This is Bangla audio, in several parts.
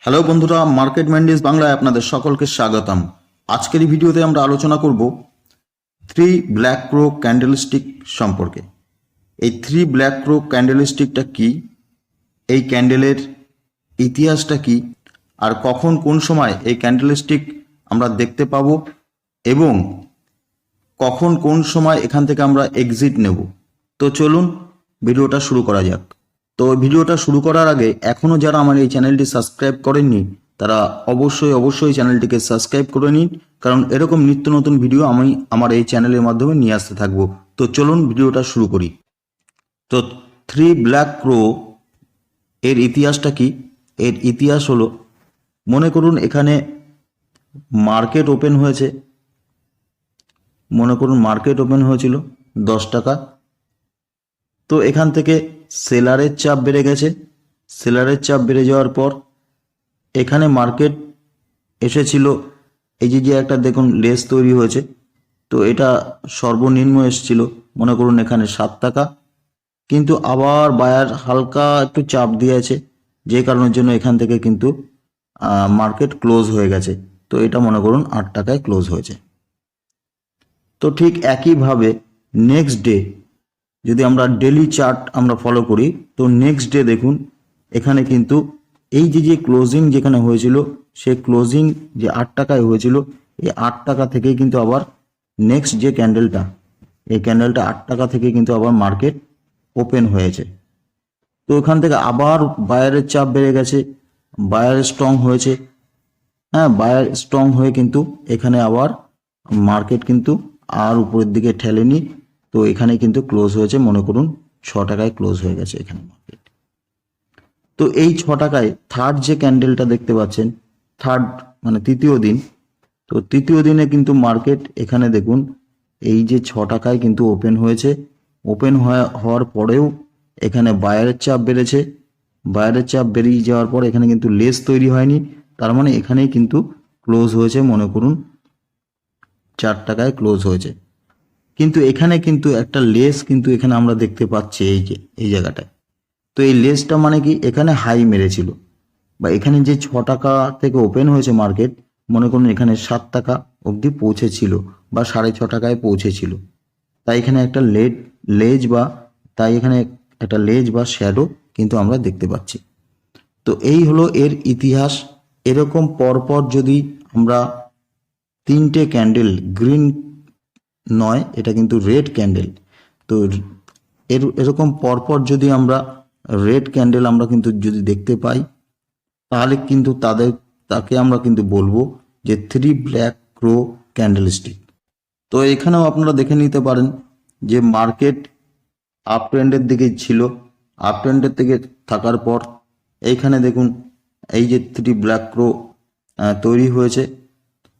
হ্যালো বন্ধুরা, মার্কেট ম্যান্ডিস বাংলায় আপনাদের সকলকে স্বাগতম। আজকের এই ভিডিওতে আমরা আলোচনা করব থ্রি ব্ল্যাক ক্রো ক্যান্ডেলস্টিক সম্পর্কে। এই থ্রি ব্ল্যাক ক্রো ক্যান্ডেলস্টিকটা কি, এই ক্যান্ডেলের ইতিহাসটা কি, আর কখন কোন সময় এই ক্যান্ডেলস্টিক আমরা দেখতে পাবো এবং কখন কোন সময় এখান থেকে আমরা এক্সিট নেব। তো চলুন ভিডিওটা শুরু করা যাক। তো ভিডিওটা শুরু করার আগে এখনও যারা আমার এই চ্যানেলটি সাবস্ক্রাইব করেননি তারা অবশ্যই চ্যানেলটিকে সাবস্ক্রাইব করে নিন, কারণ এরকম নিত্য নতুন ভিডিও আমি আমার এই চ্যানেলের মাধ্যমে নিয়ে আসতে থাকবো। তো চলুন ভিডিওটা শুরু করি। তো থ্রি ব্ল্যাক ক্রো এর ইতিহাসটা কি? এর ইতিহাস হলো, মনে করুন এখানে মার্কেট ওপেন হয়েছে, মার্কেট ওপেন হয়েছিল 10 টাকা। তো এখান থেকে সেলারের চাপ বেড়ে গেছে, সেলারের চাপ বেড়ে যাওয়ার পর এখানে মার্কেট এসেছিল, এই যে একটা দেখুন লেস তৈরি হয়েছে, তো এটা সর্বনিম্ন এসেছিল মনে করুন এখানে 7 টাকা, কিন্তু আবার বায়ার হালকা একটু চাপ দিয়েছে, যে কারণের জন্য এখান থেকে কিন্তু মার্কেট ক্লোজ হয়ে গেছে। তো এটা মনে করুন 8 টাকায় ক্লোজ হয়েছে। তো ঠিক একইভাবে নেক্সট ডে যদি আমরা ডেলি চার্ট আমরা ফলো করি, তো নেক্সট ডে দেখুন এখানে কিন্তু এই যে ক্লোজিং যেখানে হয়েছিল, সে ক্লোজিং যে 8 টাকায় হয়েছিল, এই 8 টাকা থেকেই কিন্তু আবার নেক্সট যে ক্যান্ডেলটা, এই ক্যান্ডেলটা 8 টাকা থেকে কিন্তু আবার মার্কেট ওপেন হয়েছে। তো এখান থেকে আবার বায়ারের চাপ বেড়ে গেছে, বায়ার স্ট্রং হয়েছে, বায়ার স্ট্রং হয়ে কিন্তু এখানে আবার মার্কেট কিন্তু আর উপরের দিকে ঠেলেনি। তো এখানে কিন্তু ক্লোজ হয়েছে মনে করুন 6 টাকায় ক্লোজ হয়ে গেছে এখানে মার্কেট। তো এই 6 টাকায় থার্ড যে ক্যান্ডেলটা দেখতে পাচ্ছেন, থার্ড মানে তৃতীয় দিন, তো তৃতীয় দিনে কিন্তু মার্কেট এখানে দেখুন এই যে 6 টাকায় কিন্তু ওপেন হয়েছে। ওপেন হওয়ার পরেও এখানে বায়ারের চাপ বেড়েছে, বায়ারের চাপ বেরিয়ে যাওয়ার পর এখানে কিন্তু লেস তৈরি হয়নি, তার মানে এখানেই কিন্তু ক্লোজ হয়েছে মনে করুন 4 টাকায় ক্লোজ হয়েছে। কিন্তু এখানে কিন্তু একটা লেস কিন্তু এখানে আমরা দেখতে পাচ্ছি এই জায়গাটায়। তো এই লেসটা মানে কি, এখানে হাই মেরেছিল, বা এখানে যে 6 টাকা থেকে ওপেন হয়েছে মার্কেট, মনে করুন এখানে 7 টাকা অবধি পৌঁছেছিল বা 6.5 টাকায় পৌঁছেছিল। তাই এখানে একটা লেজ বা শ্যাডো কিন্তু আমরা দেখতে পাচ্ছি। তো এই হলো এর ইতিহাস। এরকম পরপর যদি আমরা 3টে ক্যান্ডেল, গ্রিন নয় এটা কিন্তু রেড ক্যান্ডেল, তো এরকম পরপর যদি আমরা রেড ক্যান্ডেল আমরা কিন্তু যদি দেখতে পাই, তাহলে কিন্তু তাকে আমরা কিন্তু বলবো যে থ্রি ব্ল্যাক ক্রো ক্যান্ডেলস্টিক। তো এখানেও আপনারা দেখে নিতে পারেন যে মার্কেট আপ ট্রেন্ডের দিকে ছিল, আপ ট্রেন্ডের দিকে থাকার পর এইখানে দেখুন এই যে থ্রি ব্ল্যাক ক্রো তৈরি হয়েছে,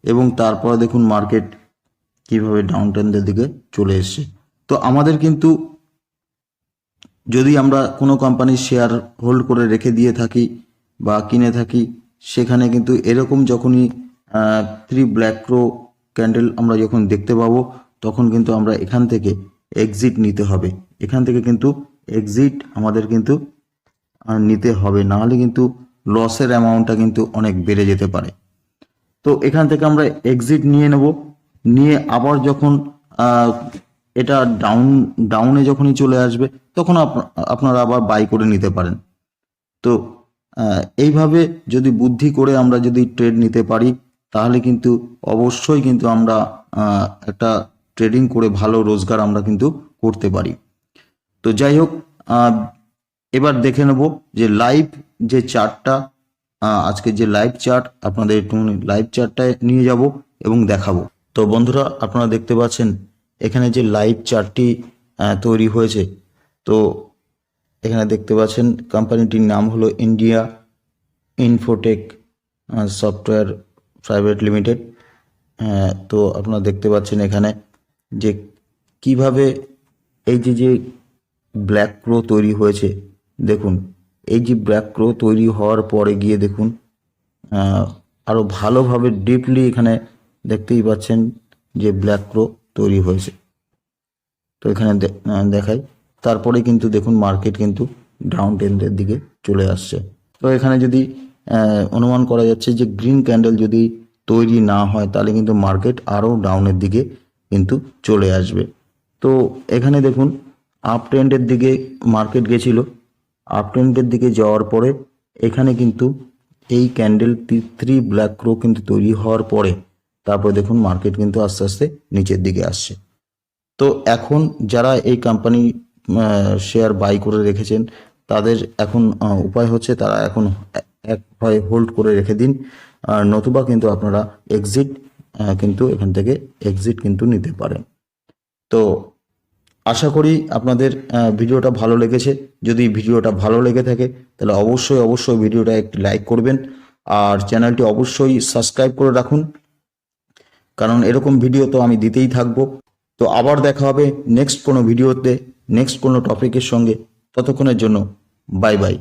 এবং তারপরে দেখুন মার্কেট কিভাবে ডাউন ট্রেন্ডের দিকে চলে এসছে। তো আমাদের কিন্তু যদি আমরা কোনো কোম্পানির শেয়ার হোল্ড করে রেখে দিয়ে থাকি বা কিনে থাকি, সেখানে কিন্তু এরকম যখনই থ্রি ব্ল্যাক ক্রো ক্যান্ডেল আমরা যখন দেখতে পাবো, তখন কিন্তু আমরা এখান থেকে এক্সিট নিতে হবে। এখান থেকে কিন্তু এক্সিট আমাদের কিন্তু নিতে হবে, নাহলে কিন্তু লসের অ্যামাউন্টটা কিন্তু অনেক বেড়ে যেতে পারে। তো এখান থেকে আমরা এক্সিট নিয়ে নেব, নিয়ে আবার যখন এটা ডাউনে যখনই চলে আসবে, তখন আপনারা আবার বাই করে নিতে পারেন। তো এইভাবে যদি বুদ্ধি করে আমরা যদি ট্রেড নিতে পারি, তাহলে কিন্তু অবশ্যই কিন্তু আমরা একটা ট্রেডিং করে ভালো রোজগার আমরা কিন্তু করতে পারি। তো যাই হোক, এবার দেখে নেব যে লাইভ যে চার্টটা, আজকে যে লাইভ চার্ট, আপনাদের একটু লাইভ চার্টটায় নিয়ে যাব এবং দেখাবো। তো বন্ধুরা, আপনারা দেখতে পাচ্ছেন এখানে যে লাইভ চার্টটি তৈরি হয়েছে, তো এখানে দেখতে পাচ্ছেন কোম্পানিটির নাম হলো India Infotech software private limited. তো আপনারা দেখতে পাচ্ছেন এখানে যে কিভাবে এই যে ব্ল্যাক ক্রো তৈরি হয়েছে। দেখুন এই যে ব্ল্যাক ক্রো তৈরি হওয়ার পরে গিয়ে দেখুন আরও ভালোভাবে ডিপলি এখানে দেখতেই পাচ্ছেন যে ব্ল্যাক ক্রো তৈরি হয়েছে। তো এখানে দেখাই, তারপরে কিন্তু দেখুন মার্কেট কিন্তু ডাউন ট্রেন্ডের দিকে চলে আসছে। তো এখানে যদি অনুমান করা যাচ্ছে যে গ্রিন ক্যান্ডেল যদি তৈরি না হয় তাহলে কিন্তু মার্কেট আরও ডাউনের দিকে কিন্তু চলে আসবে। তো এখানে দেখুন আপ ট্রেন্ডের দিকে মার্কেট গেছিল, আপ ট্রেন্ডের দিকে যাওয়ার পরে এখানে কিন্তু এই ক্যান্ডেল 3 ব্ল্যাক ক্রো কিন্তু তৈরি হওয়ার পরে তারপরে দেখুন মার্কেট কিন্তু আস্তে আস্তে নিচের দিকে আসছে। তো এখন যারা এই কোম্পানি শেয়ার বাই করে রেখেছেন তাদের এখন উপায় হচ্ছে তারা এখন এক হয় হোল্ড করে রেখে দিন, আর নতুবা কিন্তু আপনারা এক্সিট কিন্তু এখান থেকে এক্সিট কিন্তু নিতে পারেন। তো আশা করি আপনাদের ভিডিওটা ভালো লেগেছে। যদি ভিডিওটা ভালো লেগে থাকে তাহলে অবশ্যই ভিডিওটা একটি লাইক করবেন, আর চ্যানেলটি অবশ্যই সাবস্ক্রাইব করে রাখুন, কারণ এরকম ভিডিও তো আমি দিতেই থাকবো। তো আবার দেখা হবে নেক্সট কোনো ভিডিওতে, নেক্সট কোনো টপিকের সঙ্গে। ততক্ষণের জন্য বাই বাই।